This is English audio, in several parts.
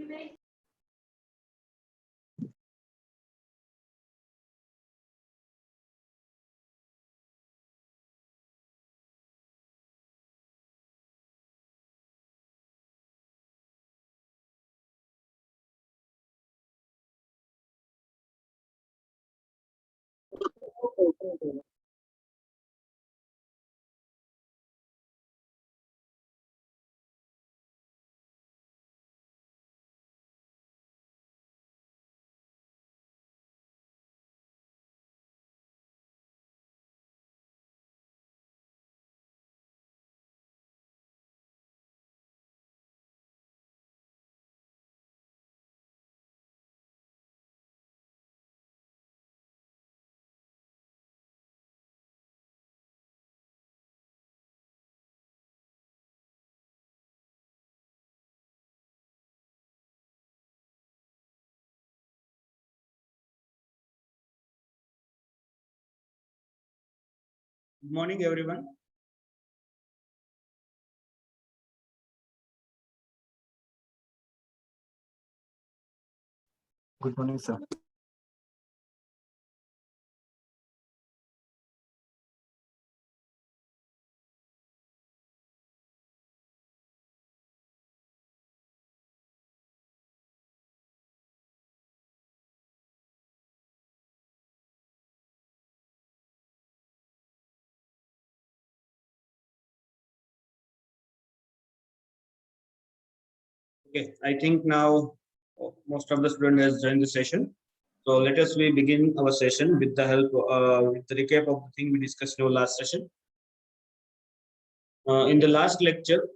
Good morning, everyone. Good morning, sir. Okay, I think now most of the students has joined the session. So let us we begin our session with the help with the recap of the thing we discussed in our last session. In the last lecture,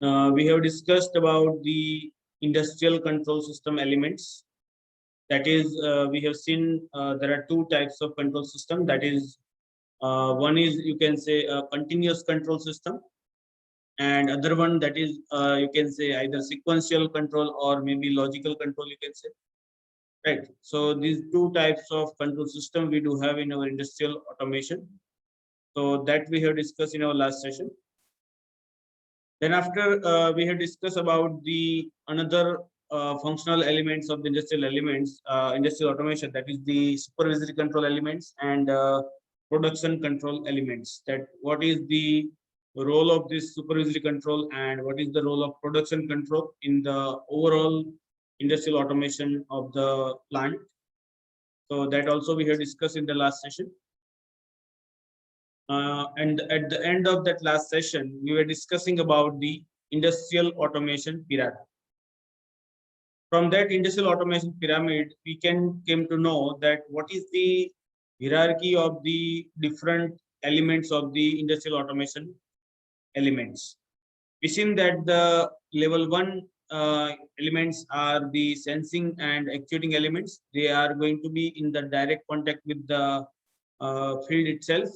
we have discussed about the industrial control system elements. That is, we have seen there are two types of control system. That is, one is you can say a continuous control system, and other one that is you can say either sequential control or maybe logical control. You can say, right. So these two types of control system we do have in our industrial automation. So that we have discussed in our last session. Then after we have discussed about the another functional elements of the industrial elements, industrial automation, that is the supervisory control elements and production control elements. That what is the role of this supervisory control and what is the role of production control in the overall industrial automation of the plant. So that also we have discussed in the last session. And at the end of that last session, we were discussing about the industrial automation pyramid. From that industrial automation pyramid, we can came to know that what is the hierarchy of the different elements of the industrial automation elements. We seen that the level one elements are the sensing and actuating elements. They are going to be in the direct contact with the field itself.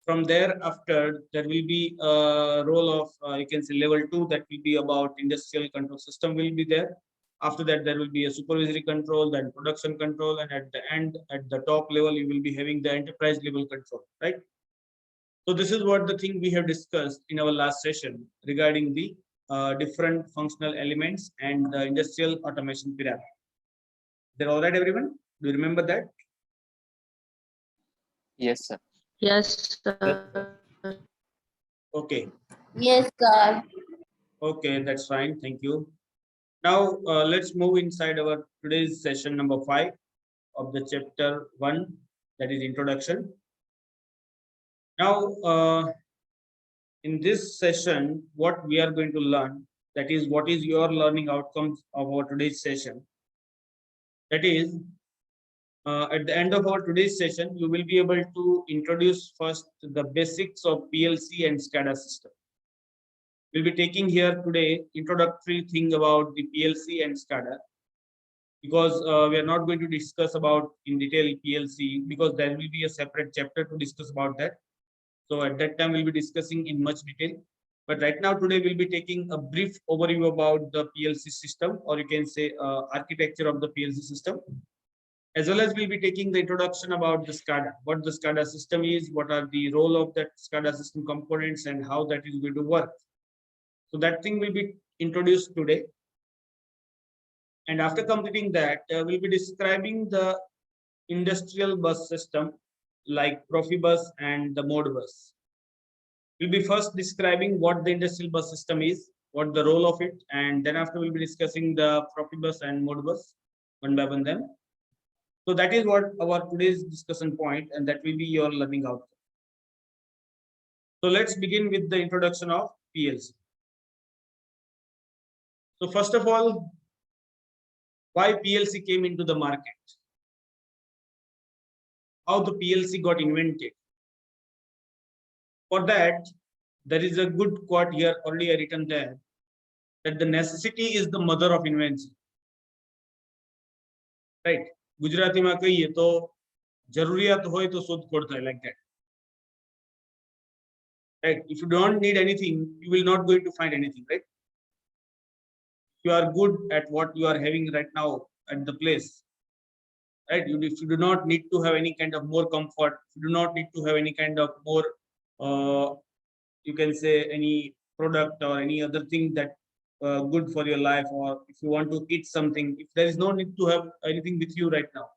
From there after, there will be a role of you can say level 2, that will be about industrial control system will be there. After that, there will be a supervisory control, then production control, and at the end, at the top level, you will be having the enterprise level control, right? So this is what the thing we have discussed in our last session regarding the different functional elements and the industrial automation pyramid. They're all right, everyone? Do you remember that? Yes, sir. Yes, sir. Okay. Yes, sir. Okay, that's fine. Thank you. Now let's move inside our today's session number 5 of the chapter 1, that is introduction. Now in this session, what we are going to learn, that is what is your learning outcomes of our today's session. That is at the end of our today's session, you will be able to introduce first the basics of PLC and SCADA system. We'll be taking here today introductory thing about the PLC and SCADA, because we are not going to discuss about in detail PLC, because there will be a separate chapter to discuss about that. So at that time, we'll be discussing in much detail. But right now, today, we'll be taking a brief overview about the PLC system, or you can say architecture of the PLC system. As well as we'll be taking the introduction about the SCADA, what the SCADA system is, what are the role of that SCADA system components, and how that is going to work. So that thing will be introduced today. And after completing that, we'll be describing the industrial bus system like Profibus and the Modbus. We'll be first describing what the industrial bus system is, what the role of it, and then after we'll be discussing the Profibus and Modbus one by one then. So that is what our today's discussion point, and that will be your learning outcome. So let's begin with the introduction of PLC. So first of all, why PLC came into the market? How the PLC got invented? For that, there is a good quote here already written there, that the necessity is the mother of invention. Right? Gujarati માં કહીએ તો જરૂરિયાત હોય તો શોધખોળ થાય, like that. Right? If you don't need anything, you will not going to find anything, right? You are good at what you are having right now at the place, right? If you do not need to have any kind of more comfort, you do not need to have any kind of more you can say any product or any other thing that good for your life, or if you want to eat something, if there is no need to have anything with you right now,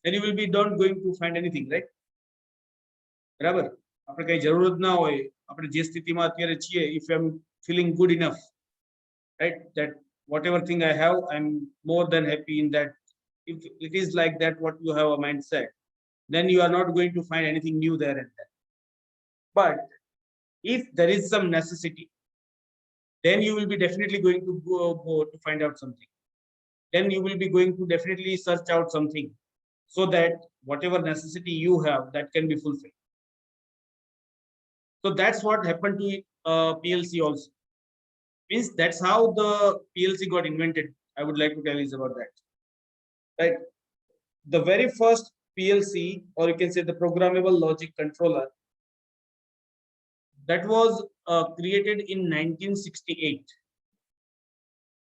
then you will be not going to find anything, right? બરાબર, આપણે કઈ જરૂરત ના હોય, આપણે જે સ્થિતિમાં અત્યારે છીએ, if I'm feeling good enough, right, that whatever thing I have, I'm more than happy in that. If it is like that, what you have a mindset, then you are not going to find anything new there and there. But if there is some necessity, then you will be definitely going to go to find out something. Then you will be going to definitely search out something, so that whatever necessity you have, that can be fulfilled. So that's what happened to PLC also. Means that's how the PLC got invented. I would like to tell you about that. Right? The very first PLC, or you can say the programmable logic controller, that was created in 1968,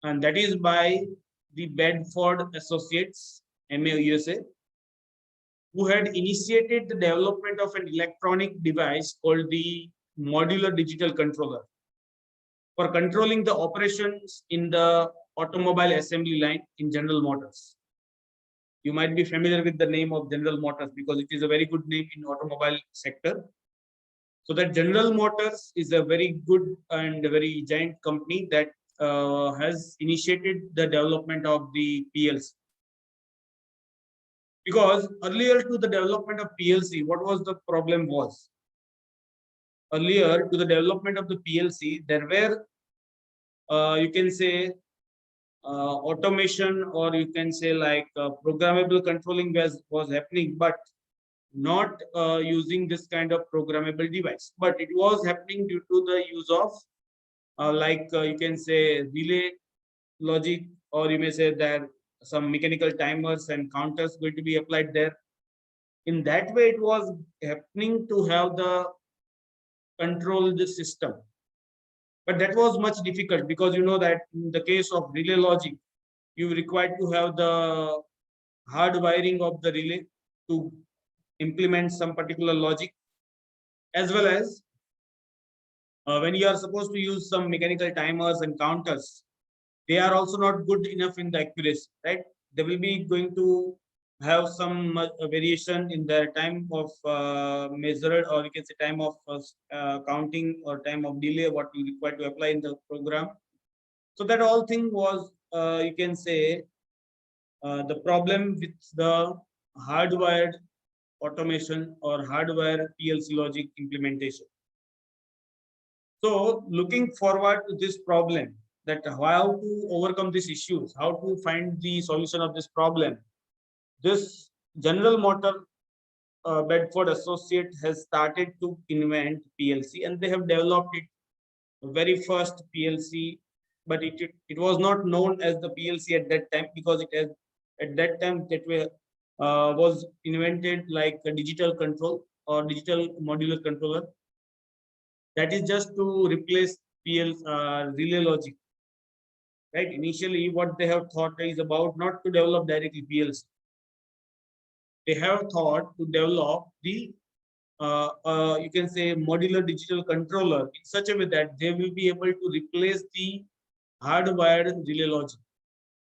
and that is by the Bedford Associates, MA USA, who had initiated the development of an electronic device called the modular digital controller for controlling the operations in the automobile assembly line in General Motors. You might be familiar with the name of General Motors because it is a very good name in automobile sector. So that General Motors is a very good and a very giant company that has initiated the development of the PLC. Because earlier to the development of PLC, what was the problem was? Earlier to the development of the PLC, there were, you can say, automation, or you can say like programmable controlling was happening, but not using this kind of programmable device. But it was happening due to the use of you can say relay logic, or you may say that some mechanical timers and counters going to be applied there. In that way, it was happening to have the control the system. But that was much difficult, because you know that in the case of relay logic, you required to have the hard wiring of the relay to implement some particular logic, as well as when you are supposed to use some mechanical timers and counters, they are also not good enough in the accuracy, right? They will be going to have some variation in the time of measured, or you can say time of counting, or time of delay what you require to apply in the program. So that all thing was you can say the problem with the hardwired automation or hardware PLC logic implementation. So looking forward to this problem, that how to overcome these issues, how to find the solution of this problem, this General Motor Bedford Associate has started to invent PLC, and they have developed it, the very first PLC, but it was not known as the PLC at that time, because it has at that time that was invented like a digital control or digital modular controller. That is just to replace relay logic. Right? Initially, what they have thought is about not to develop directly PLC. They have thought to develop the you can say modular digital controller in such a way that they will be able to replace the hardwired relay logic.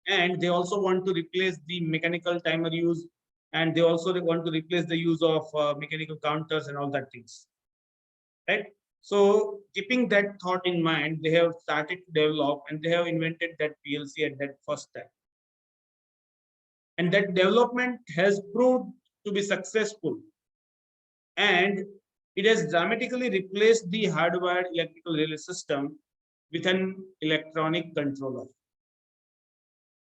and they also want to replace the mechanical timer use, and they also want to replace the use of mechanical counters and all that things, right? So keeping that thought in mind, they have started to develop and they have invented that PLC at that first time. And that development has proved to be successful, and it has dramatically replaced the hardwired electrical relay system with an electronic controller,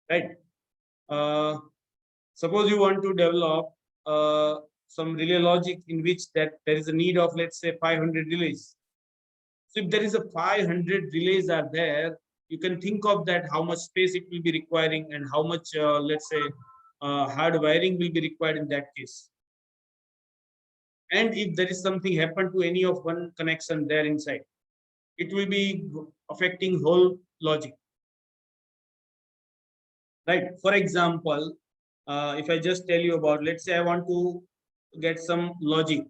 right? Suppose you want to develop some relay logic in which that there is a need of, let's say, 500 relays. So if there is a 500 relays are there, you can think of that how much space it will be requiring and how much, let's say, hard wiring will be required in that case. And if there is something happen to any of one connection there inside, it will be affecting whole logic, right? For example, if I just tell you about, let's say I want to get some logic.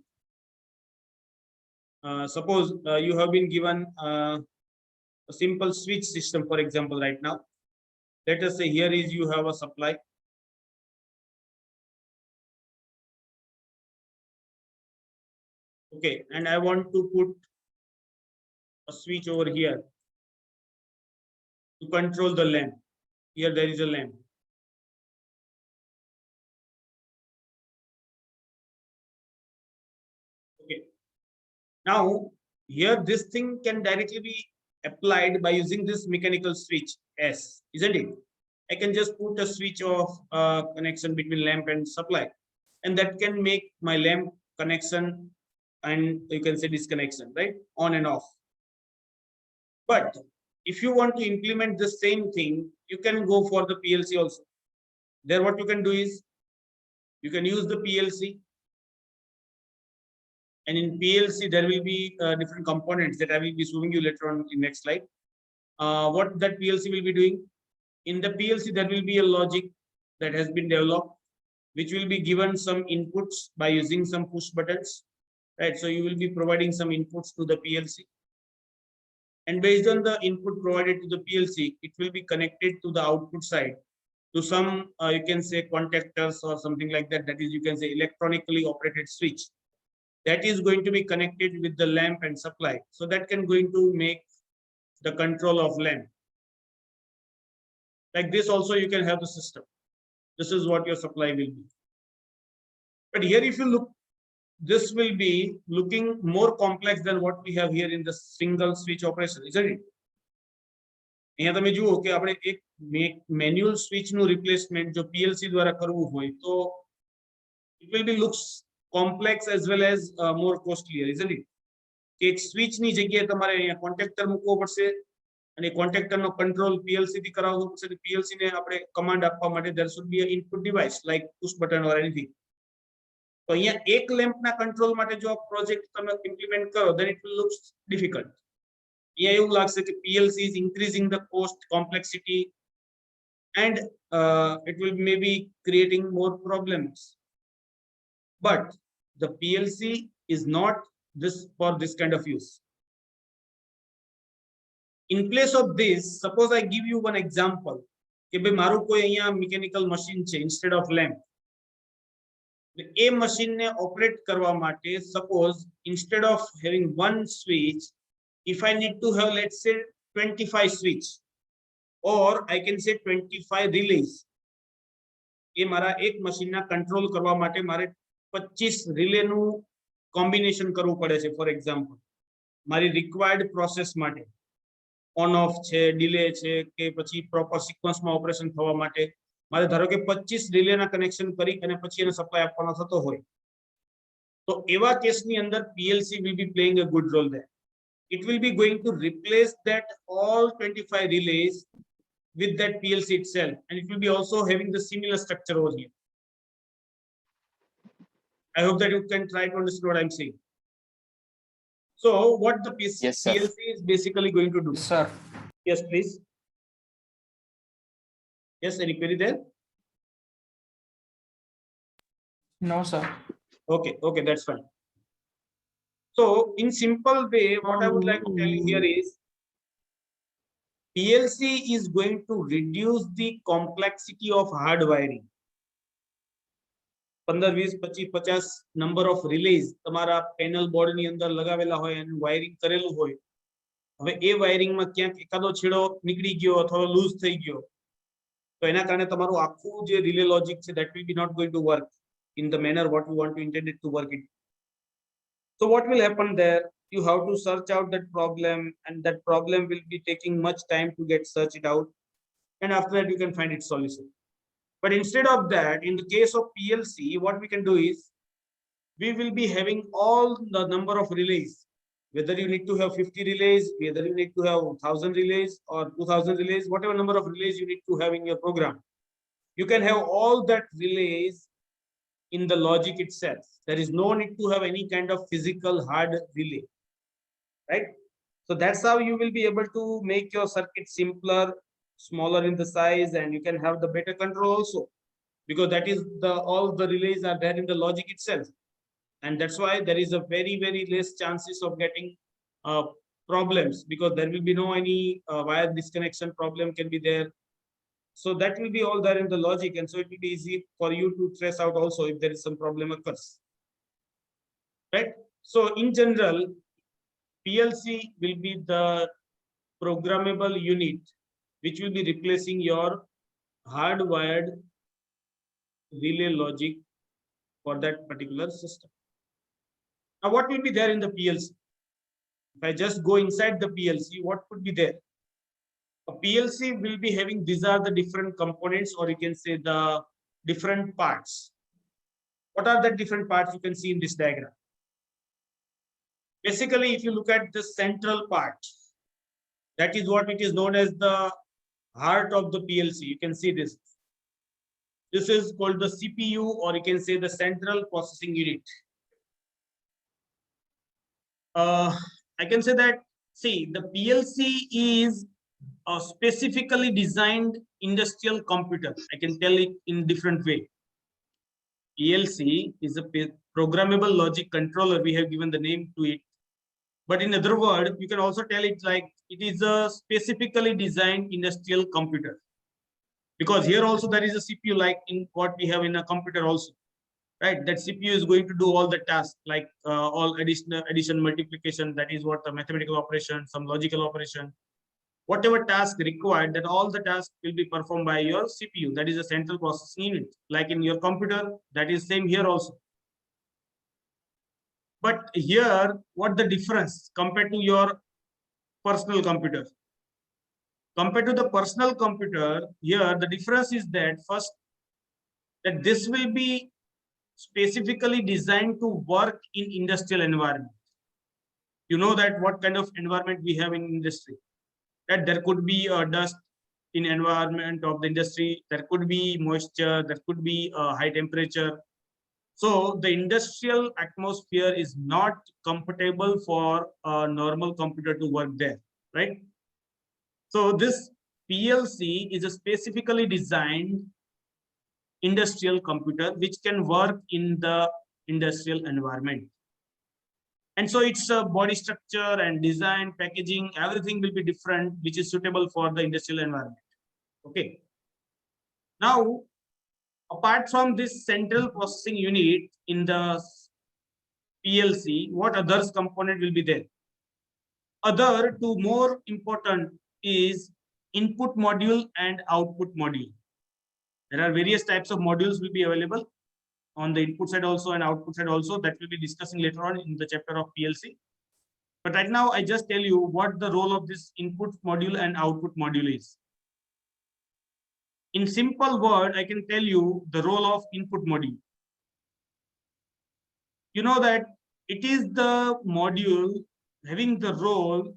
Suppose you have been given a simple switch system, for example, right now. Let us say here is you have a supply. Okay, and I want to put a switch over here to control the lamp. Here there is a lamp. Okay. Now, here this thing can directly be applied by using this mechanical switch S, isn't it? I can just put a switch of connection between lamp and supply, and that can make my lamp connection and you can say disconnection, right? On and off. But if you want to implement the same thing, you can go for the PLC also. There, what you can do is you can use the PLC. And in PLC, there will be different components that I will be showing you later on in next slide. What that PLC will be doing? In the PLC, there will be a logic that has been developed, which will be given some inputs by using some push buttons, right? So you will be providing some inputs to the PLC. And based on the input provided to the PLC, it will be connected to the output side to some, you can say, contactors or something like that. That is, you can say, electronically operated switch that is going to be connected with the lamp and supply. So that can going to make the control of lamp. Like this also you can have the system. This is what your supply will be. But here if you look, this will be looking more complex than what we have here in the single switch operation, isn't it? અહીંયા તમે જુઓ કે આપણે એક manual switch નું replacement જો PLC દ્વારા કરવું હોય તો it will be looks complex as well as more costlier, isn't it? એક સ્વિચ ની જગ્યાએ તમારે અહીંયા કોન્ટેક્ટર મૂકવો પડશે અને કોન્ટેક્ટર નો કંટ્રોલ PLC થી કરાવવો પડશે. PLC ને આપણે કમાન્ડ આપવા માટે there should be an input device like push button or anything. તો અહીંયા એક લેમ્પ ના કંટ્રોલ માટે જો આ પ્રોજેક્ટ તમે ઇમ્પ્લિમેન્ટ કરો then it will look difficult. અહીંયા એવું લાગશે કે PLC is increasing the cost, complexity, and it will maybe creating more problems. But the PLC is not this for this kind of use. In place of this, suppose I give you one example કે ભાઈ મારું કોઈ અહીંયા mechanical machine છે instead of lamp. A machine ને operate કરવા માટે, suppose instead of having one switch, if I need to have, let's say, 25 switch, or I can say 25 relays. એ મારા એક machine ના control કરવા માટે મારે 25 relay નું combination કરવું પડે છે. For example, મારી required process માટે on off છે, delay છે કે પછી proper sequence માં operation થવા માટે મારે ધારો કે 25 relay ના connection કરી અને પછી એને supply આપવાનો થતો હોય તો એવા કેસની અંદર PLC will be playing a good role there. It will be going to replace that all 25 relays with that PLC itself, and it will be also having the similar structure over here. I hope that you can try to understand what I'm saying. So what the PLC is basically going to do? Yes, sir. Yes, please. Yes, any query there? No, sir. Okay, okay, that's fine. So in simple way, what I would like to tell you here is PLC is going to reduce the complexity of hard wiring. 15, 20, 25, 50 number of relays તમારા panel board ની અંદર લગાવેલા હોય અને wiring કરેલું હોય. હવે એ wiring માં ક્યાંક એકાદો છેડો નીકળી ગયો અથવા લૂઝ થઈ ગયો તો એના કારણે તમારું આખું જે રિલે લોજિક છે that will be not going to work in the manner what you want to intend it to work it. So what will happen there? You have to search out that problem, and that problem will be taking much time to get searched out, and after that you can find its solution. But instead of that, in the case of PLC, what we can do is we will be having all the number of relays, whether you need to have 50 relays, whether you need to have 1000 relays or 2000 relays, whatever number of relays you need to have in your program, you can have all that relays in the logic itself. There is no need to have any kind of physical hard relay, right? So that's how you will be able to make your circuit simpler, smaller in the size, and you can have the better control also, because that is the all the relays are there in the logic itself, and that's why there is a very less chances of getting problems, because there will be no any wire disconnection problem can be there. So that will be all there in the logic, and so it will be easy for you to trace out also if there is some problem occurs, right? So in general, PLC will be the programmable unit which will be replacing your hardwired relay logic for that particular system. Now, what will be there in the PLC? If I just go inside the PLC, what could be there? A PLC will be having, these are the different components, or you can say the different parts. What are the different parts you can see in this diagram? Basically, if you look at the central part, that is what it is known as the heart of the PLC. You can see this. This is called the CPU, or you can say the central processing unit. I can say that, see, the PLC is a specifically designed industrial computer. I can tell it in different way. PLC is a programmable logic controller. We have given the name to it. But in other words, you can also tell it like it is a specifically designed industrial computer. Because here also there is a CPU like in what we have in a computer also, right? That CPU is going to do all the tasks like all addition, multiplication, that is what the mathematical operation, some logical operation, whatever task required, that all the tasks will be performed by your CPU. That is a central processing unit. Like in your computer, that is same here also. But here, what the difference compared to your personal computer? Compared to the personal computer, here the difference is that first, that this will be specifically designed to work in industrial environment. You know that what kind of environment we have in industry, that there could be dust in environment of the industry, there could be moisture, there could be high temperature. So the industrial atmosphere is not comfortable for a normal computer to work there, right? So this PLC is a specifically designed industrial computer which can work in the industrial environment. And so its body structure and design, packaging, everything will be different, which is suitable for the industrial environment. Okay. Now, apart from this central processing unit in the PLC, what others component will be there? Other two more important is input module and output module. There are various types of modules will be available on the input side also and output side also, that we'll be discussing later on in the chapter of PLC. But right now, I just tell you what the role of this input module and output module is. In simple word, I can tell you the role of input module. You know that it is the module having the role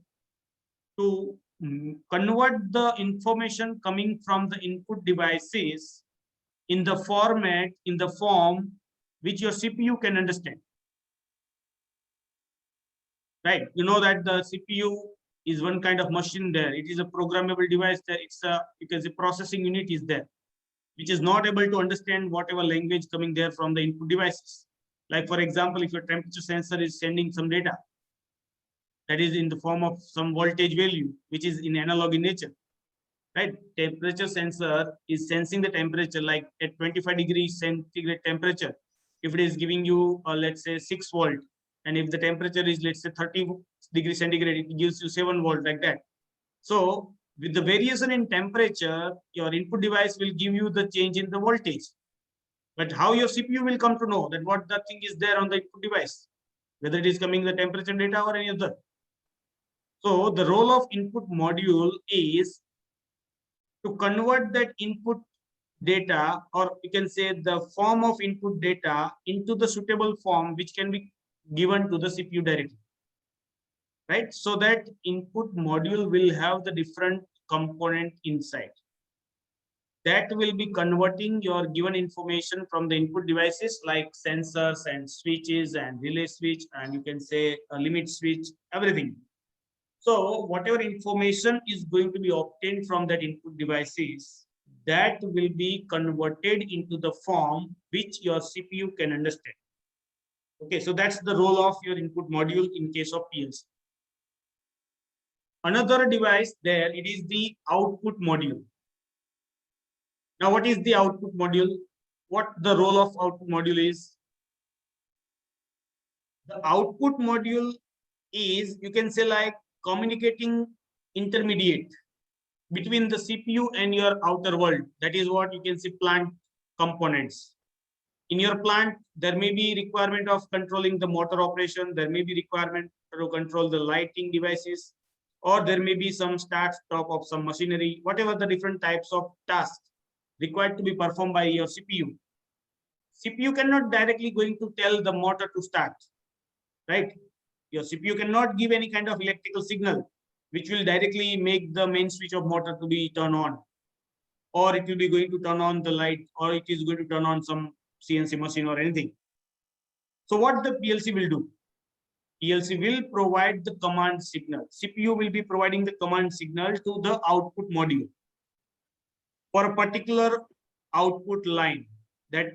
to convert the information coming from the input devices in the format, in the form which your CPU can understand. Right? You know that the CPU is one kind of machine there. It is a programmable device there. It's a, because the processing unit is there, which is not able to understand whatever language coming there from the input devices. Like for example, if your temperature sensor is sending some data that is in the form of some voltage value, which is in analog in nature, right? Temperature sensor is sensing the temperature like at 25 degrees centigrade temperature. If it is giving you, let's say 6 volt, and if the temperature is, let's say 30 degrees centigrade, it gives you 7 volt like that. So with the variation in temperature, your input device will give you the change in the voltage. But how your CPU will come to know that what the thing is there on the input device, whether it is coming the temperature data or any other. So the role of input module is to convert that input data, or you can say the form of input data, into the suitable form which can be given to the CPU directly. Right? So that input module will have the different component inside. That will be converting your given information from the input devices like sensors and switches and relay switch, and you can say a limit switch, everything. So whatever information is going to be obtained from that input devices, that will be converted into the form which your CPU can understand. Okay, so that's the role of your input module in case of PLC. Another device there, it is the output module. Now, what is the output module? What the role of output module is? The output module is, you can say, like communicating intermediate between the CPU and your outer world. That is what you can see plant components. In your plant, there may be requirement of controlling the motor operation. There may be requirement to control the lighting devices, or there may be some start stop of some machinery, whatever the different types of tasks required to be performed by your CPU. CPU cannot directly going to tell the motor to start, right? Your CPU cannot give any kind of electrical signal which will directly make the main switch of motor to be turned on, or it will be going to turn on the light, or it is going to turn on some CNC machine or anything. So what the PLC will do? PLC will provide the command signal. CPU will be providing the command signal to the output module for a particular output line, that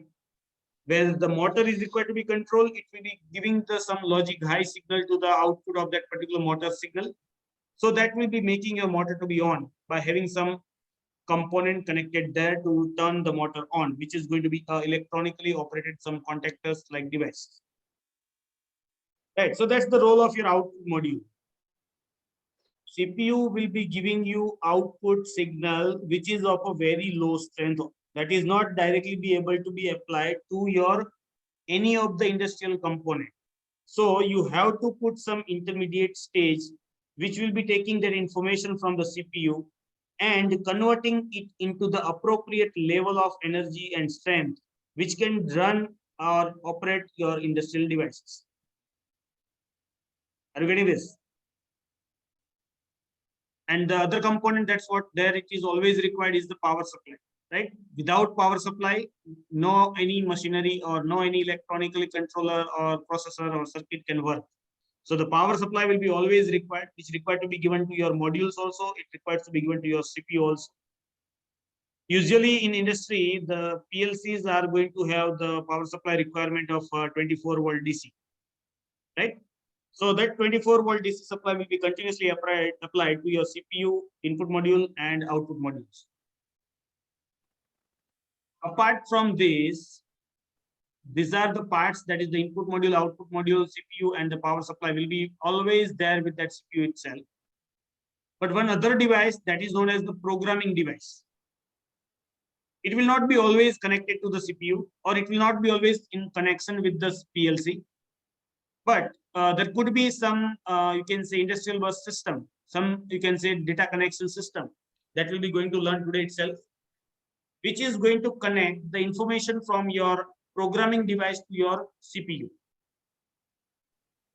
where the motor is required to be controlled, it will be giving the some logic high signal to the output of that particular motor signal. So that will be making your motor to be on by having some component connected there to turn the motor on, which is going to be electronically operated some contactors like device. Right. So that's the role of your output module. CPU will be giving you output signal which is of a very low strength, that is not directly be able to be applied to your any of the industrial component. So you have to put some intermediate stage which will be taking that information from the CPU and converting it into the appropriate level of energy and strength which can run or operate your industrial devices. Are you getting this? And the other component, that's what there it is always required, is the power supply, right? Without power supply, no any machinery or no any electronically controller or processor or circuit can work. So the power supply will be always required, which required to be given to your modules also. It requires to be given to your CPU also. Usually in industry, the PLCs are going to have the power supply requirement of 24 volt DC, right? So that 24 volt DC supply will be continuously applied to your CPU, input module, and output modules. Apart from this, these are the parts, that is the input module, output module, CPU, and the power supply will be always there with that CPU itself. But one other device that is known as the programming device. It will not be always connected to the CPU, or it will not be always in connection with the PLC. But there could be some, you can say, industrial bus system, some, you can say, data connection system that will be going to learn today itself, which is going to connect the information from your programming device to your CPU.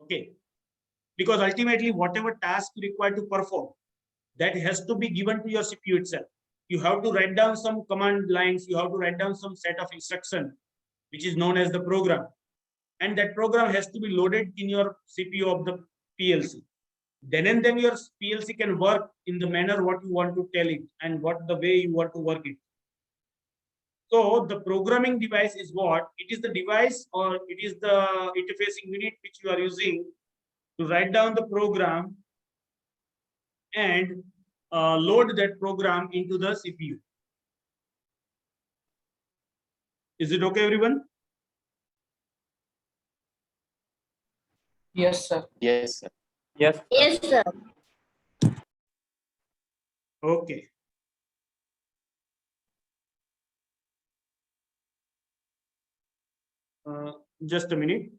Okay. Because ultimately, whatever task you require to perform, that has to be given to your CPU itself. You have to write down some command lines, you have to write down some set of instruction, which is known as the program. And that program has to be loaded in your CPU of the PLC. Then and then your PLC can work in the manner what you want to tell it and what the way you want to work it. So the programming device is what? It is the device, or it is the interfacing unit which you are using to write down the program and load that program into the CPU. Is it okay, everyone? Yes, sir. Yes, sir. Yes. Yes, sir. Okay. Just a minute.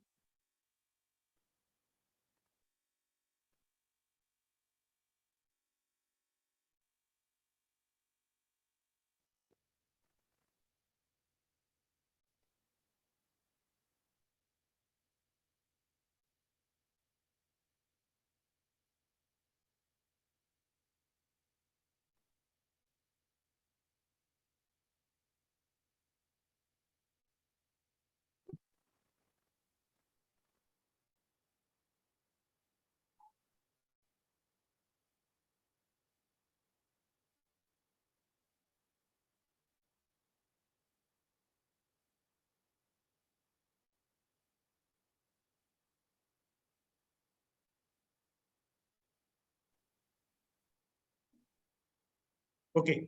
Okay,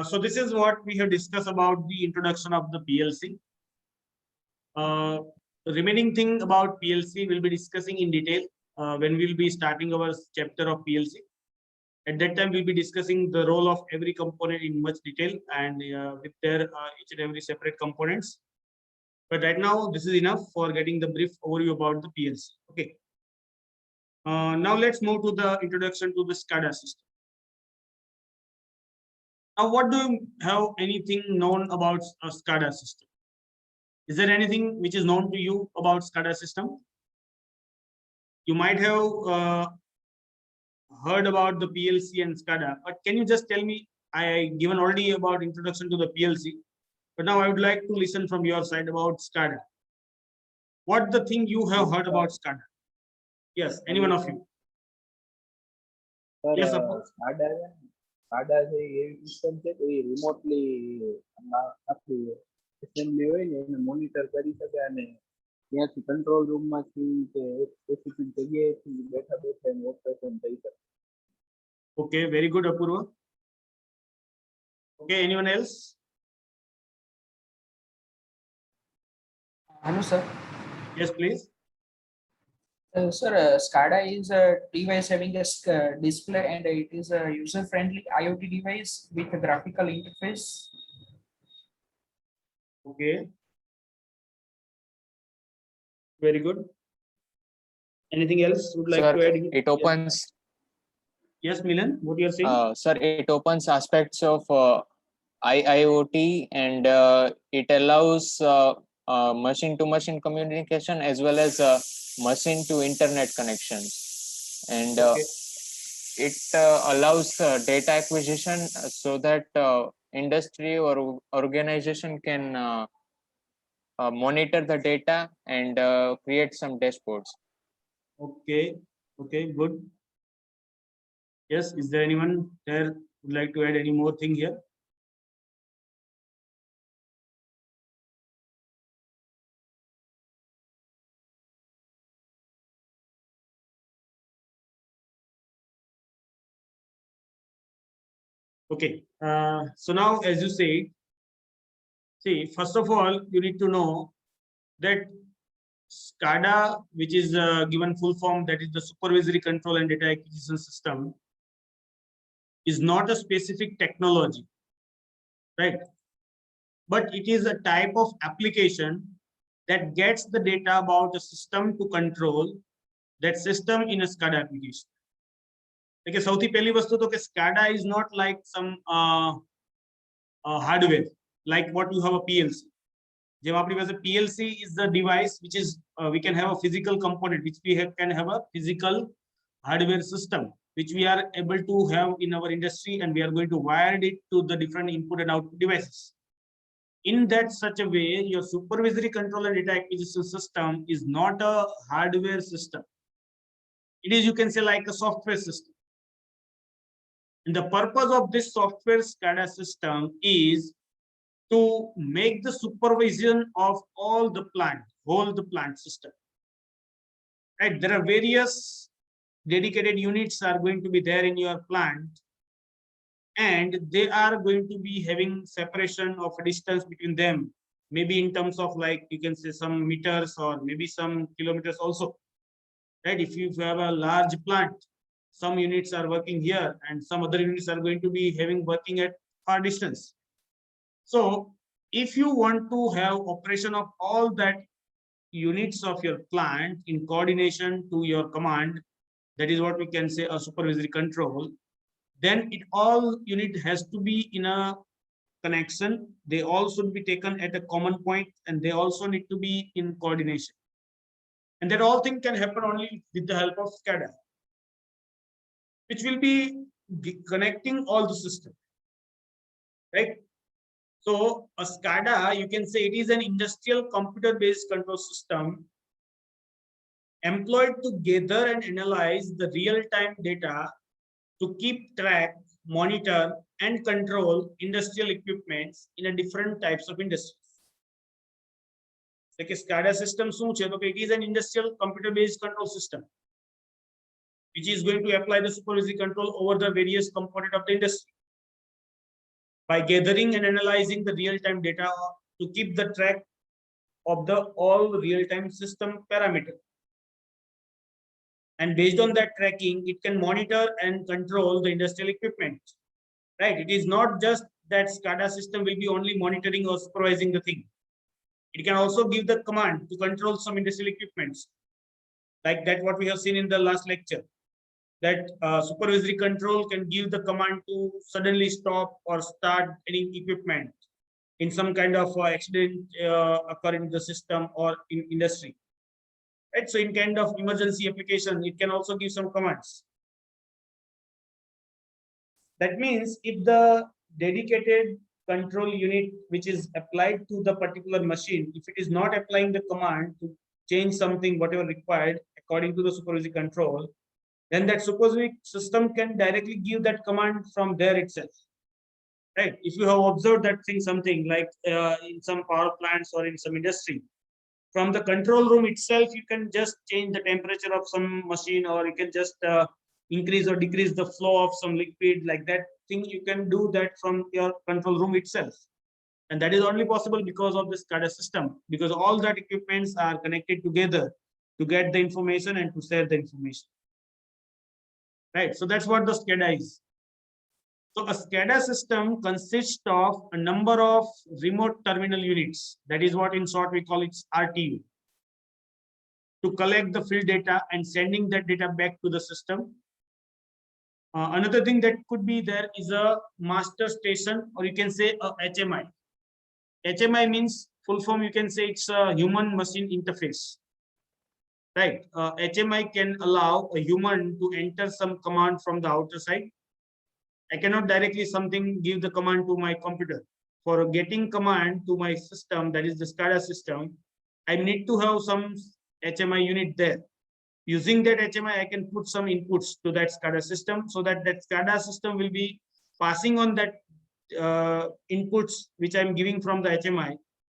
so this is what we have discussed about the introduction of the PLC. The remaining thing about PLC we'll be discussing in detail when we'll be starting our chapter of PLC. At that time, we'll be discussing the role of every component in much detail and with their each and every separate components. But right now, this is enough for getting the brief overview about the PLC. Okay. Now let's move to the introduction to the SCADA system. Now, what do you have anything known about a SCADA system? Is there anything which is known to you about SCADA system? You might have heard about the PLC and SCADA, but can you just tell me? I given already about introduction to the PLC, but now I would like to listen from your side about SCADA. What the thing you have heard about SCADA? Yes, any one of you? Sir Yes, of course. SCADA છે એવી system છે કે એ remotely આખી assembly હોય ને એને monitor કરી શકે અને ત્યાંથી કંટ્રોલ રૂમમાંથી કે એક સ્પેસિફિક જગ્યાએથી બેઠા બેઠા એનું ઓપરેશન થઈ શકે. Okay, very good, Apurva. Okay, anyone else? Hello, sir. Yes, please. Sir, SCADA is a device having a display, and it is a user-friendly IoT device with a graphical interface. Okay. Very good. Anything else would like Sir, to add? it opens, Yes, Milan, what you are saying? sir, it opens aspects of IIoT, and it allows machine-to-machine communication as well as machine-to-internet connections. And Okay. it allows data acquisition so that industry or organization can monitor the data and create some dashboards. Okay. Okay, good. Yes, is there anyone there who would like to add any more thing here? Okay, so now as you say, see, first of all, you need to know that SCADA, which is given full form, that is the supervisory control and data acquisition system, is not a specific technology, right? But it is a type of application that gets the data about a system to control that system in a SCADA application. Okay, સૌથી પહેલી વસ્તુ તો કે SCADA is not like some hardware, like what you have a PLC. જેમ આપણી પાસે PLC is the device which is we can have a physical component, which we can have a physical hardware system, which we are able to have in our industry, and we are going to wire it to the different input and output devices. In that such a way, your supervisory control and data acquisition system is not a hardware system. It is, you can say, like a software system. And the purpose of this software SCADA system is to make the supervision of all the plant, whole the plant system. Right? There are various dedicated units are going to be there in your plant, and they are going to be having separation of a distance between them, maybe in terms of like you can say some meters or maybe some kilometers also, right? If you have a large plant, some units are working here and some other units are going to be having working at far distance. So if you want to have operation of all that units of your plant in coordination to your command, that is what we can say a supervisory control, then it all unit has to be in a connection. They all should be taken at a common point and they also need to be in coordination. And that all thing can happen only with the help of SCADA, which will be connecting all the system, right? So a SCADA, you can say it is an industrial computer-based control system employed to gather and analyze the real-time data to keep track, monitor, and control industrial equipments in a different types of industries. Like a SCADA system, it is an industrial computer-based control system, which is going to apply the supervisory control over the various components of the industry by gathering and analyzing the real-time data to keep the track of the all real-time system parameter. And based on that tracking, it can monitor and control the industrial equipment, right? It is not just that SCADA system will be only monitoring or supervising the thing. It can also give the command to control some industrial equipments, like that what we have seen in the last lecture, that supervisory control can give the command to suddenly stop or start any equipment in some kind of accident occur in the system or in industry, right? So in kind of emergency application, it can also give some commands. That means if the dedicated control unit which is applied to the particular machine, if it is not applying the command to change something, whatever required according to the supervisory control, then that supervisory system can directly give that command from there itself, right? If you have observed that thing, something like in some power plants or in some industry, from the control room itself, you can just change the temperature of some machine, or you can just increase or decrease the flow of some liquid, like that thing. You can do that from your control room itself. And that is only possible because of this SCADA system, because all that equipments are connected together to get the information and to share the information. Right, so that's what the SCADA is. So a SCADA system consists of a number of remote terminal units. That is what in short we call it RTU. To collect the field data and sending that data back to the system. Another thing that could be there is a master station, or you can say a HMI. HMI means full form, you can say it's a human machine interface. Right, HMI can allow a human to enter some command from the outer side. I cannot directly give the command to my computer. For getting command to my system, that is the SCADA system, I need to have some HMI unit there. Using that HMI, I can put some inputs to that SCADA system, so that that SCADA system will be passing on that inputs which I'm giving from the HMI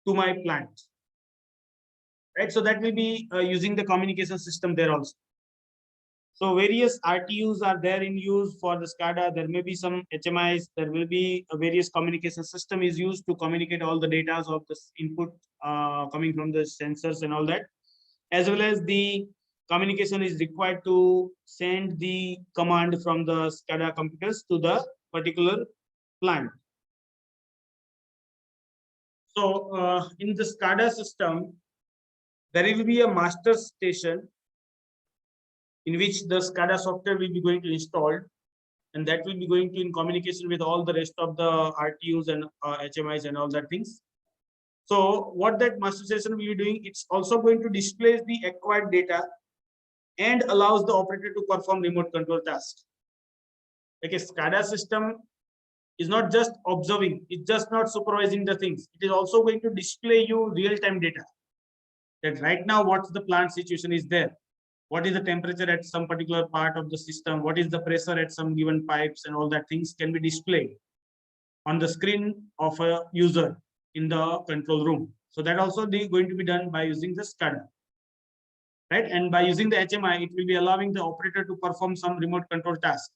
to my plant. Right, so that will be using the communication system there also. So various RTUs are there in use for the SCADA. There may be some HMIs. There will be a various communication system is used to communicate all the data of this input coming from the sensors and all that, as well as the communication is required to send the command from the SCADA computers to the particular plant. So in the SCADA system, there will be a master station in which the SCADA software will be going to install, and that will be going to in communication with all the rest of the RTUs and HMIs and all that things. So what that master station will be doing, it's also going to display the acquired data and allows the operator to perform remote control tasks. Like a SCADA system is not just observing, it's just not supervising the things. It is also going to display you real-time data. That right now, what's the plant situation is there? What is the temperature at some particular part of the system? What is the pressure at some given pipes, and all that things can be displayed on the screen of a user in the control room. So that also going to be done by using the SCADA. Right, and by using the HMI, it will be allowing the operator to perform some remote control task.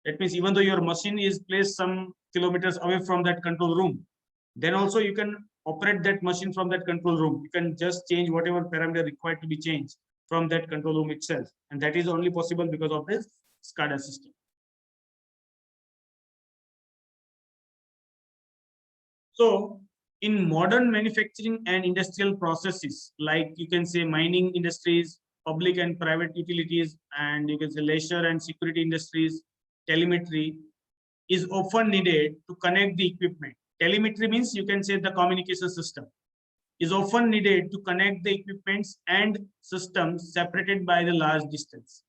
That means even though your machine is placed some kilometers away from that control room, then also you can operate that machine from that control room. You can just change whatever parameter required to be changed from that control room itself. And that is only possible because of this SCADA system. So in modern manufacturing and industrial processes, like you can say mining industries, public and private utilities, and you can say leisure and security industries, telemetry is often needed to connect the equipment. Telemetry means you can say the communication system is often needed to connect the equipments and systems separated by the large distance.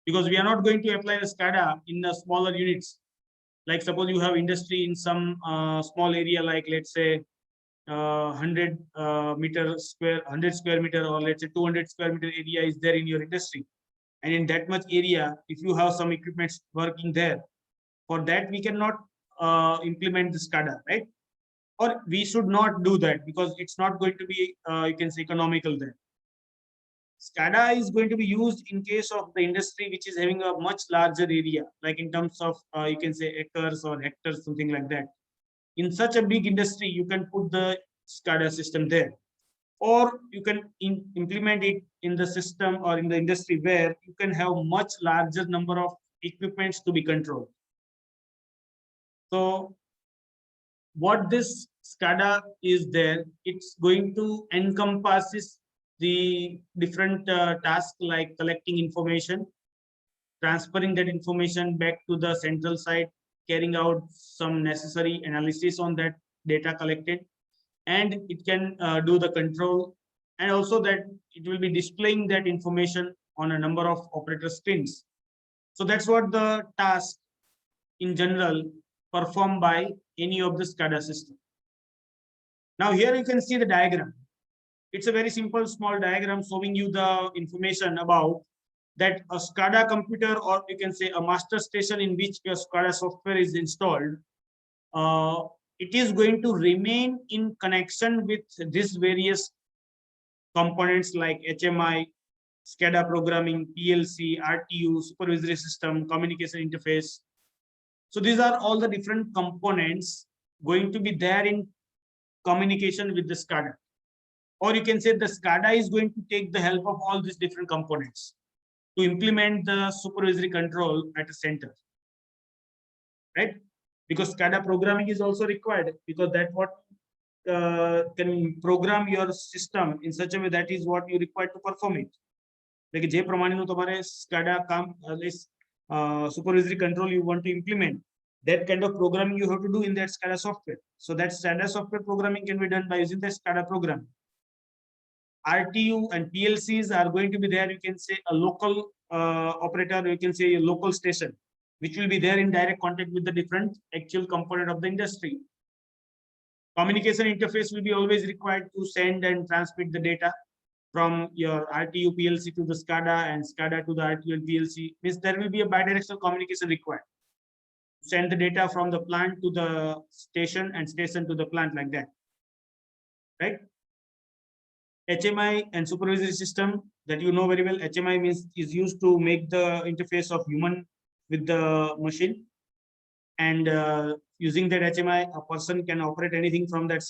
Because we are not going to apply the SCADA in the smaller units. Like suppose you have industry in some small area, like let's say 100 meter square, 100 square meter, or let's say 200 square meter area is there in your industry. And in that much area, if you have some equipment working there, for that we cannot implement the SCADA, right? Or we should not do that because it's not going to be, you can say, economical there. SCADA is going to be used in case of the industry which is having a much larger area, like in terms of, you can say, acres or hectares, something like that. In such a big industry, you can put the SCADA system there. Or you can implement it in the system or in the industry where you can have much larger number of equipments to be controlled. So what this SCADA is there, it's going to encompasses the different tasks like collecting information, transferring that information back to the central site, carrying out some necessary analysis on that data collected, and it can do the control, and also that it will be displaying that information on a number of operator screens. So that's what the task in general performed by any of the SCADA system. Now here you can see the diagram. It's a very simple small diagram showing you the information about that a SCADA computer, or you can say a master station in which your SCADA software is installed. It is going to remain in connection with these various components like HMI, SCADA programming, PLC, RTU, supervisory system, communication interface. So these are all the different components going to be there in communication with the SCADA. Or you can say the SCADA is going to take the help of all these different components to implement the supervisory control at a center, right? Because SCADA programming is also required, because that what can program your system in such a way that is what you require to perform it. Like જે પ્રમાણેનું તમારે SCADA કામ supervisory control you want to implement, that kind of programming you have to do in that SCADA software. So that SCADA software programming can be done by using the SCADA program. RTU and PLCs are going to be there. You can say a local operator, you can say a local station, which will be there in direct contact with the different actual component of the industry. Communication interface will be always required to send and transmit the data from your RTU PLC to the SCADA and SCADA to the RTU and PLC. Means there will be a bidirectional communication required. Send the data from the plant to the station and station to the plant, like that, right? HMI and supervisory system, that you know very well. HMI means is used to make the interface of human with the machine, and using that HMI, a person can operate anything from that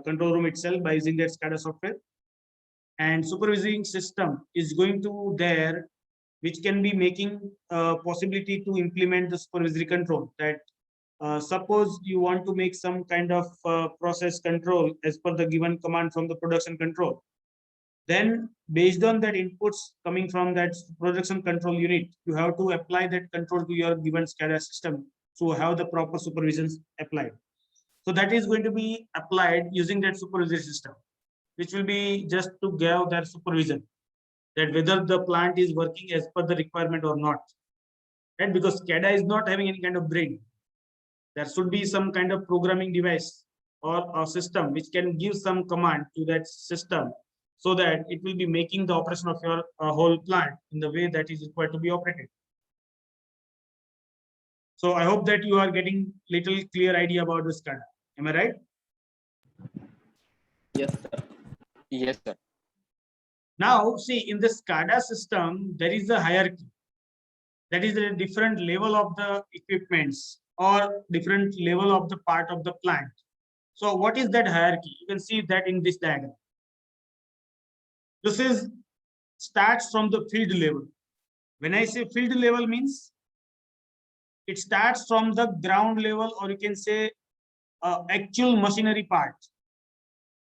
control room itself by using that SCADA software. And supervising system is going to there, which can be making possibility to implement the supervisory control. That suppose you want to make some kind of process control as per the given command from the production control, then based on that inputs coming from that production control unit, you have to apply that control to your given SCADA system to have the proper supervisions applied. So that is going to be applied using that supervisory system, which will be just to give that supervision that whether the plant is working as per the requirement or not. And because SCADA is not having any kind of brain, there should be some kind of programming device or a system which can give some command to that system so that it will be making the operation of your whole plant in the way that is required to be operated. So I hope that you are getting little clear idea about the SCADA. Am I right? Yes, sir. Yes, sir. Now, see, in the SCADA system, there is a hierarchy. that is a different level of the equipments or different level of the part of the plant. So what is that hierarchy? You can see that in this diagram. This is starts from the field level. When I say field level means it starts from the ground level, or you can say actual machinery part.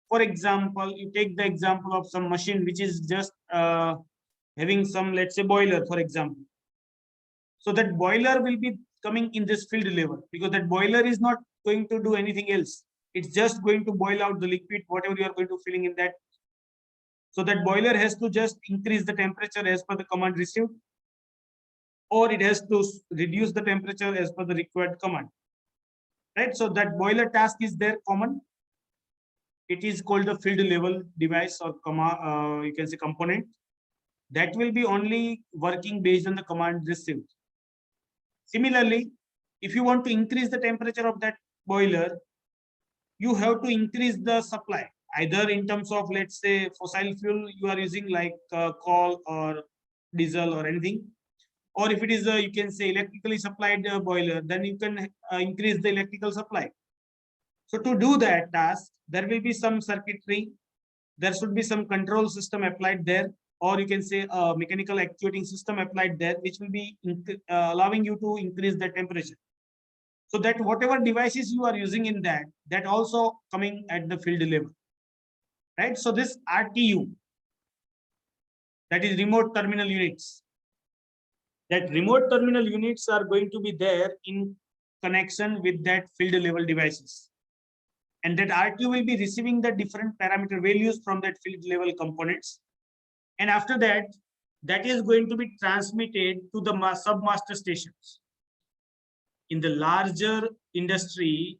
For example, you take the example of some machine which is just having some, let's say, boiler, for example. So that boiler will be coming in this field level because that boiler is not going to do anything else. It's just going to boil out the liquid, whatever you are going to filling in that. So that boiler has to just increase the temperature as per the command received, or it has to reduce the temperature as per the required command. Right? So that boiler task is there common. It is called the field level device or you can say component that will be only working based on the command received. Similarly, if you want to increase the temperature of that boiler, you have to increase the supply, either in terms of, let's say, fossil fuel you are using like coal or diesel or anything, or if it is you can say electrically supplied boiler, then you can increase the electrical supply. So to do that task, there will be some circuitry, there should be some control system applied there, or you can say a mechanical actuating system applied there, which will be allowing you to increase the temperature. So that whatever devices you are using in that also coming at the field level, right? So this RTU, that is remote terminal units, that remote terminal units are going to be there in connection with that field level devices. And that RTU will be receiving the different parameter values from that field level components. And after that, that is going to be transmitted to the submaster stations. In the larger industry,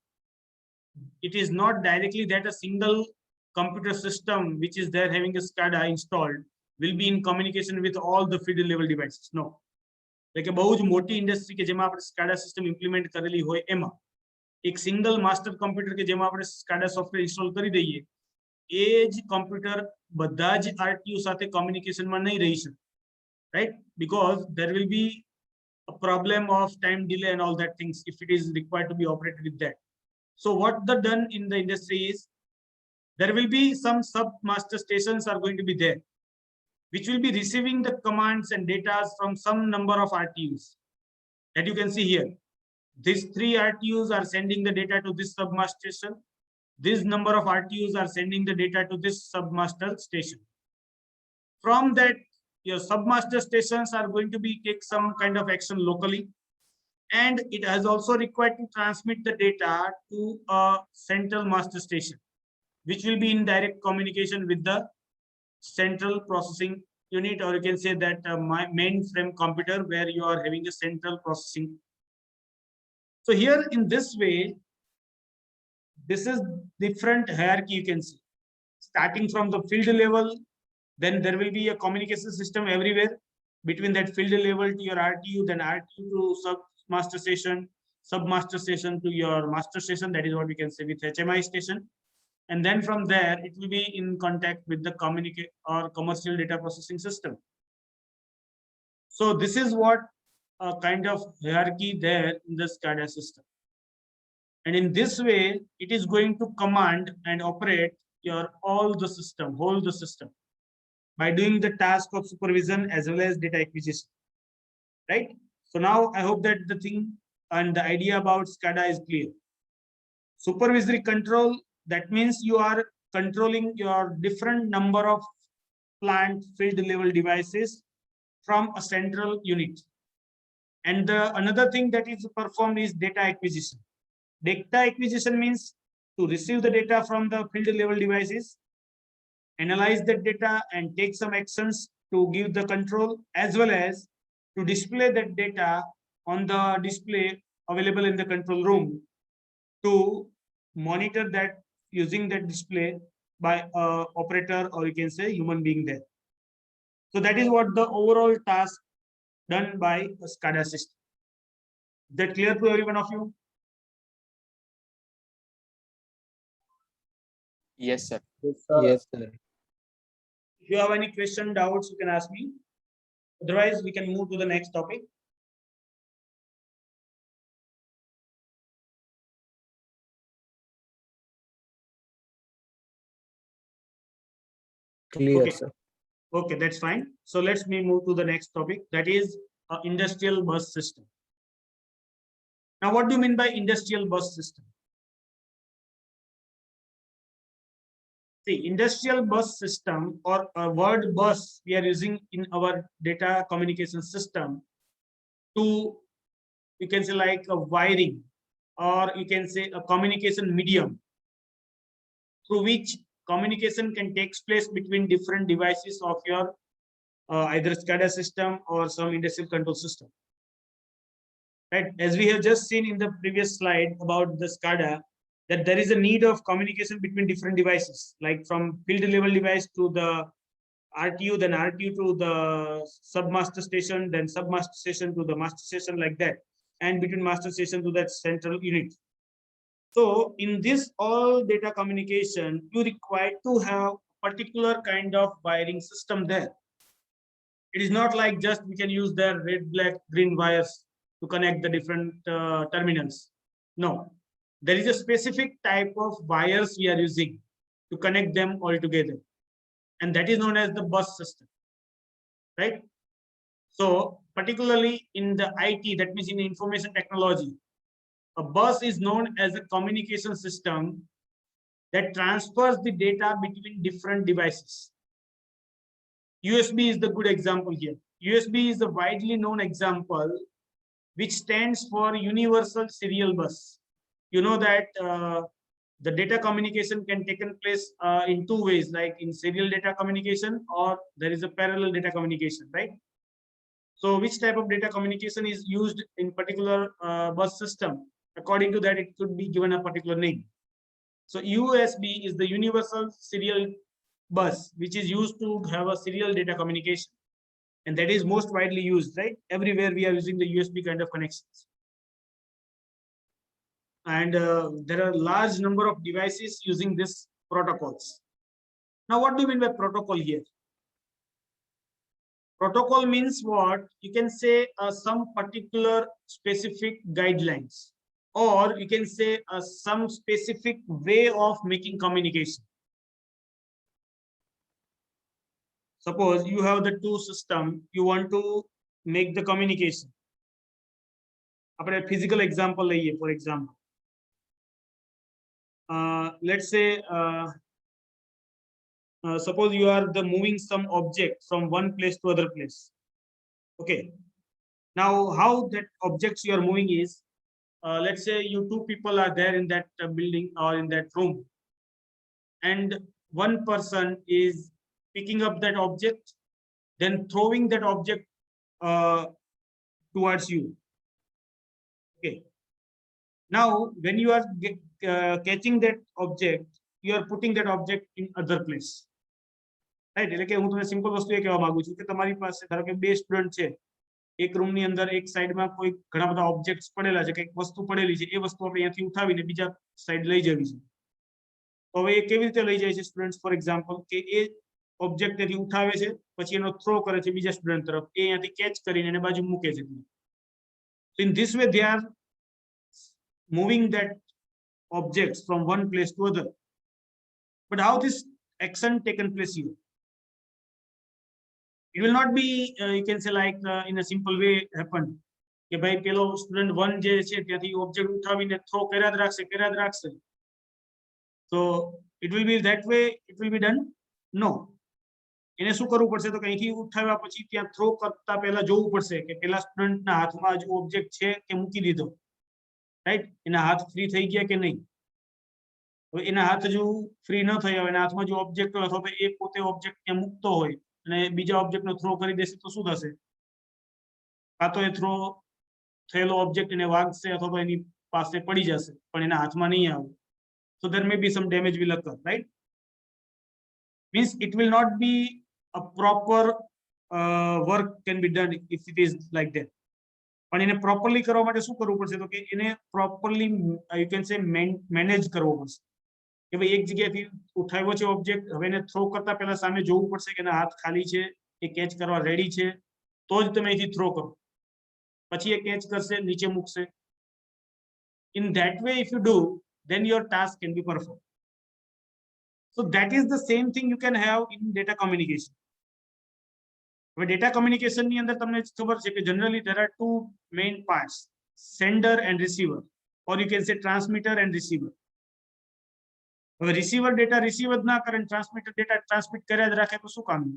it is not directly that a single computer system which is there having a SCADA installed will be in communication with all the field level devices. No. Like a બહુ જ મોટી industry કે જેમાં આપણે SCADA system implement કરેલી હોય એમાં એક સિંગલ માસ્ટર કમ્પ્યુટર કે જેમાં આપણે SCADA સોફ્ટવેર ઇન્સ્ટોલ કરી દઈએ, એ જ કમ્પ્યુટર બધા જ RTU સાથે કોમ્યુનિકેશનમાં નહીં રહી શકે, right? Because there will be a problem of time delay and all that things if it is required to be operated with that. So what the done in the industry is, there will be some sub-master stations are going to be there, which will be receiving the commands and data from some number of RTUs that you can see here. These 3 RTUs are sending the data to this submaster station. This number of RTUs are sending the data to this submaster station. From that, your submaster stations are going to be take some kind of action locally, and it has also required to transmit the data to a central master station, which will be in direct communication with the central processing unit, or you can say that mainframe computer where you are having a central processing. So here in this way, this is different hierarchy you can see. Starting from the field level, then there will be a communication system everywhere between that field level to your RTU, then RTU to submaster station to your master station, that is what we can say with HMI station. And then from there, it will be in contact with the communicate or commercial data processing system. So this is what a kind of hierarchy there in the SCADA system. And in this way, it is going to command and operate your all the system, whole the system, by doing the task of supervision as well as data acquisition, right? So now I hope that the thing and the idea about SCADA is clear. Supervisory control, that means you are controlling your different number of plant field level devices from a central unit. And another thing that is performed is data acquisition. Data acquisition means to receive the data from the field level devices, analyze that data and take some actions to give the control, as well as to display that data on the display available in the control room to monitor that using that display by an operator, or you can say human being there. So that is what the overall task done by a SCADA system. Is that clear to every one of you? Yes, sir. Yes, sir. If you have any question, doubts, you can ask me. Otherwise, we can move to the next topic. Clear, Okay. sir. Okay, that's fine. So let's me move to the next topic, that is industrial bus system. Now, what do you mean by industrial bus system? See, industrial bus system, or a word bus we are using in our data communication system to, you can say, like a wiring, or you can say a communication medium through which communication can take place between different devices of your either SCADA system or some industrial control system. Right, as we have just seen in the previous slide about the SCADA, that there is a need of communication between different devices, like from field level device to the RTU, then RTU to the submaster station, then submaster station to the master station, like that, and between master station to that central unit. So in this all data communication, you require to have particular kind of wiring system there. It is not like just we can use their red, black, green wires to connect the different terminals. No, there is a specific type of wires we are using to connect them all together, and that is known as the bus system, right? So particularly in the IT, that means in information technology, a bus is known as a communication system that transfers the data between different devices. USB is the good example here. USB is a widely known example which stands for Universal Serial Bus. You know that the data communication can take place in two ways, like in serial data communication, or there is a parallel data communication, right? So which type of data communication is used in particular bus system? According to that, it could be given a particular name. So USB is the Universal Serial Bus, which is used to have a serial data communication. And that is most widely used, right? Everywhere we are using the USB kind of connections. And there are large number of devices using this protocols. Now, what do you mean by protocol here? Protocol means what? You can say some particular specific guidelines, or you can say some specific way of making communication. Suppose you have the two system, you want to make the communication. अपने physical example लइए, for example. Let's say suppose you are the moving some object from one place to other place. Okay. Now, how that objects you are moving is, let's say you two people are there in that building or in that room, and one person is picking up that object, then throwing that object towards you. Okay. Now, when you are catching that object, you are putting that object in other place. Right? એટલે કે હું તમને simple વસ્તુ એ કહેવા માંગુ છું કે તમારી પાસે ધારો કે બે સ્ટુડન્ટ છે, એક રૂમ ની અંદર એક સાઈડમાં કોઈ ઘણા બધા ઓબ્જેક્ટ્સ પડેલા છે, કંઈક વસ્તુ પડેલી છે, એ વસ્તુ આપણે અહીંયાથી ઉઠાવીને બીજા સાઈડ લઈ જવી છે. તો હવે એ કેવી રીતે લઈ જાય છે સ્ટુડન્ટ્સ? ફોર એક્ઝામ્પલ કે એ ઓબ્જેક્ટ ત્યાંથી ઉઠાવે છે, પછી એનો થ્રો કરે છે બીજા સ્ટુડન્ટ તરફ, એ અહીંયાથી કેચ કરીને એને બાજુ મૂકે છે. So in this way they are moving that objects from one place to other. But how this action taken place here? It will not be you can say like in a simple way happen કે ભાઈ પેલો student 1 જે છે ત્યાંથી object ઉઠાવીને throw કર્યા જ રાખશે. So it will be that way it will be done? No. એને શું કરવું પડશે? તો અહીંથી ઉઠાવ્યા પછી ત્યાં થ્રો કરતા પહેલા જોવું પડશે કે પેલા સ્ટુડન્ટના હાથમાં જે ઓબ્જેક્ટ છે કે મૂકી દીધો, રાઈટ? એના હાથ ફ્રી થઈ ગયા કે નહીં? હવે એના હાથ જો ફ્રી ન થયા હોય, એના હાથમાં જો ઓબ્જેક્ટ હોય અથવા તો એ પોતે ઓબ્જેક્ટ ત્યાં મૂકતો હોય અને બીજા ઓબ્જેક્ટનો થ્રો કરી દેશે તો શું થશે? કાં તો એ થ્રો થયેલો ઓબ્જેક્ટ એને વાગશે અથવા તો એની પાસે પડી જશે, પણ એના હાથમાં નહીં આવે. So there may be some damage will occur, right? Means it will not be a proper work can be done if it is like that. પણ એને પ્રોપરલી કરવા માટે શું કરવું પડશે? તો કે એને properly you can say manage કરવો પડશે કે ભાઈ એક જગ્યાએથી ઉઠાવ્યો છે ઓબ્જેક્ટ, હવે એને થ્રો કરતા પહેલા સામે જોવું પડશે કે એના હાથ ખાલી છે, એ કેચ કરવા રેડી છે, તો જ તમે અહીંથી થ્રો કરો. પછી એ કેચ કરશે, નીચે મૂકશે. In that way if you do, then your task can be performed. So that is the same thing you can have in data communication. With data communication ની અંદર તમને ખબર છે કે generally there are two main parts, sender and receiver, or you can say transmitter and receiver. હવે receiver data receive જ ના કરે, transmitter data transmit કર્યા જ રાખે તો શું કામ?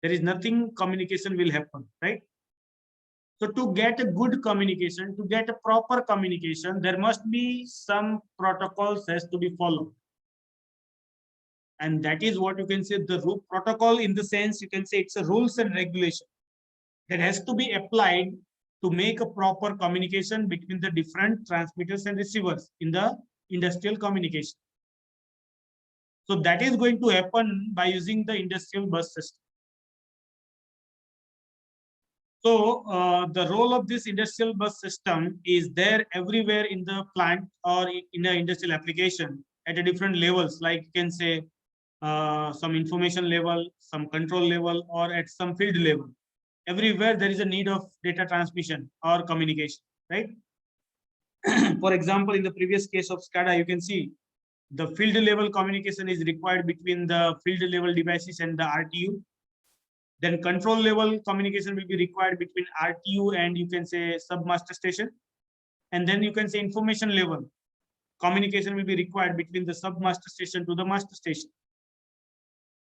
There is nothing, communication will happen, right? So to get a good communication, to get a proper communication, there must be some protocols has to be followed. And that is what you can say the protocol, in the sense you can say it's a rules and regulation that has to be applied to make a proper communication between the different transmitters and receivers in the industrial communication. So that is going to happen by using the industrial bus system. So the role of this industrial bus system is there everywhere in the plant or in the industrial application at a different levels, like you can say some information level, some control level, or at some field level. Everywhere there is a need of data transmission or communication, right? For example, in the previous case of SCADA, you can see the field level communication is required between the field level devices and the RTU. Then control level communication will be required between RTU and you can say submaster station. And then you can say information level communication will be required between the submaster station to the master station.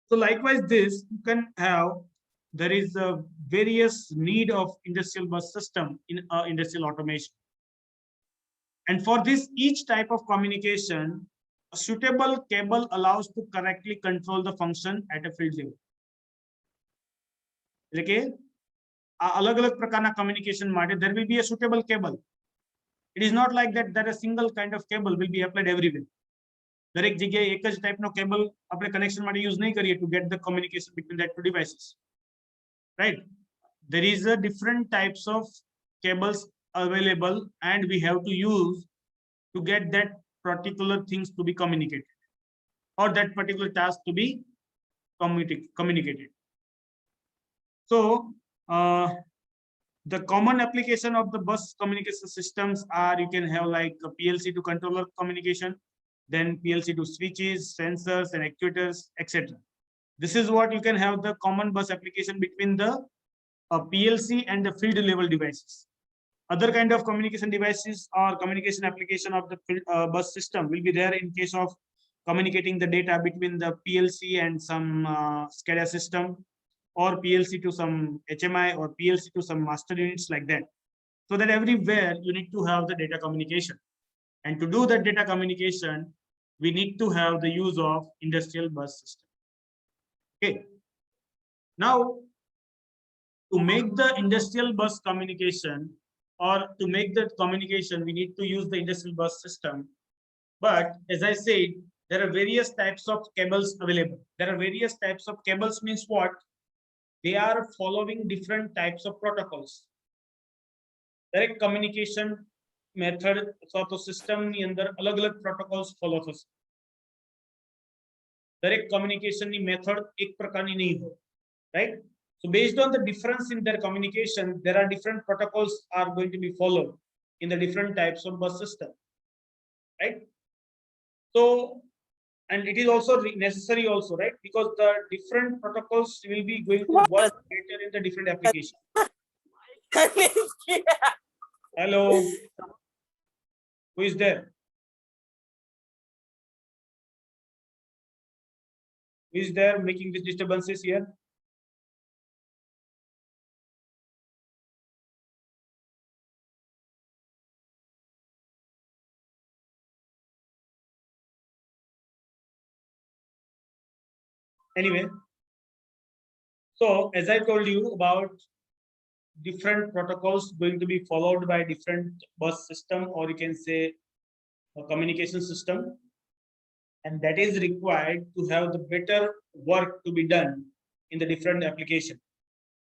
So likewise, this you can have, there is a various need of industrial bus system in industrial automation. And for this, each type of communication, a suitable cable allows to correctly control the function at a field level. એટલે કે આ અલગ-અલગ પ્રકારના communication માટે there will be a suitable cable. It is not like that a single kind of cable will be applied everywhere. દરેક જગ્યાએ એક જ ટાઈપનો કેબલ આપણે કનેક્શન માટે યુઝ નહીં કરીએ to get the communication between that two devices, right? There is a different types of cables available and we have to use to get that particular things to be communicated or that particular task to be communicated. So the common application of the bus communication systems are, you can have like a PLC to controller communication, then PLC to switches, sensors and actuators, etc. This is what you can have the common bus application between the PLC and the field level devices. Other kind of communication devices or communication application of the bus system will be there in case of communicating the data between the PLC and some SCADA system, or PLC to some HMI, or PLC to some master units, like that. So that everywhere you need to have the data communication. And to do that data communication, we need to have the use of industrial bus system. Okay. Now, to make the industrial bus communication, or to make that communication, we need to use the industrial bus system. But as I said, there are various types of cables available. There are various types of cables means what? They are following different types of protocols. Direct communication method અથવા તો system ની અંદર અલગ-અલગ protocols follow થશે. દરેક communication ની method એક પ્રકારની નહીં હોય, right? So based on the difference in their communication, there are different protocols are going to be followed in the different types of bus system, right? So, and it is also necessary also, right? Because the different protocols will be going to work better in the different application. Hello, who is there? Who is there making these disturbances here? Anyway, so as I told you about different protocols going to be followed by different bus system, or you can say a communication system, and that is required to have the better work to be done in the different application.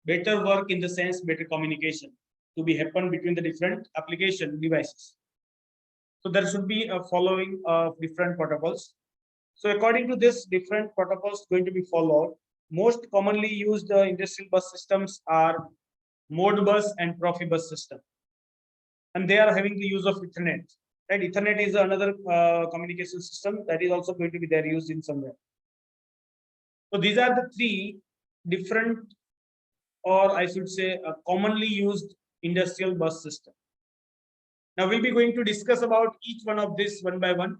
Better work in the sense better communication to be happen between the different application devices. So there should be a following of different protocols. So according to this, different protocols going to be followed. Most commonly used industrial bus systems are Modbus and Profibus system, and they are having the use of Ethernet. right? Ethernet is another communication system that is also going to be there used in somewhere. So these are the three different, or I should say, commonly used industrial bus system. Now we'll be going to discuss about each one of this one by one,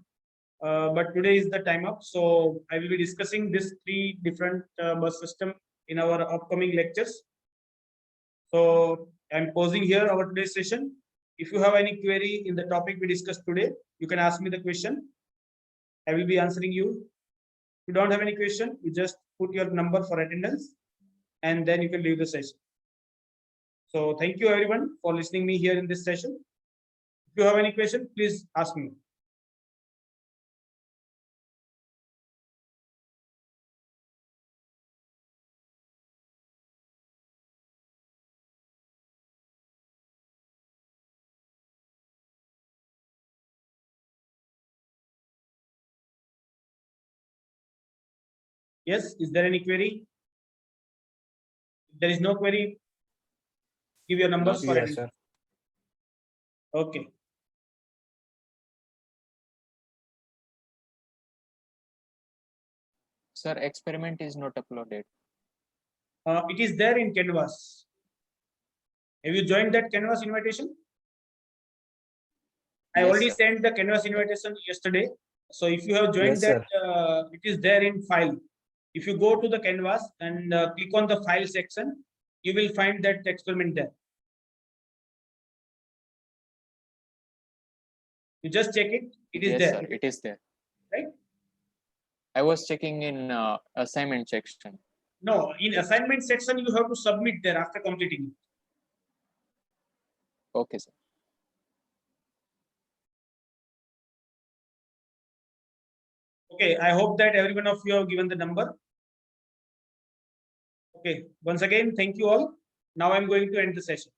but today is the time up. So I will be discussing these three different bus system in our upcoming lectures. So I'm pausing here our today's session. If you have any query in the topic we discussed today, you can ask me the question. I will be answering you. If you don't have any question, you just put your number for attendance, and then you can leave the session. So thank you everyone for listening me here in this session. If you have any question, please ask me. Yes, is there any query? If there is no query, give your numbers for Yes, attendance. sir. Okay. Sir, experiment is not uploaded. It is there in Canvas. Have you joined that Canvas invitation? I Yes, already sir. sent the Canvas invitation yesterday. So if you have joined Yes, that, it is there in file. If you go to the Canvas and click on the file section, you will find that experiment there. You just check it. It is Yes, there. sir, it is there. Right? I was checking in assignment section. No, in assignment section, you have to submit there after completing it. Okay, sir. Okay, I hope that every one of you have given the number. Okay, once again, thank you all. Now I'm going to end the session.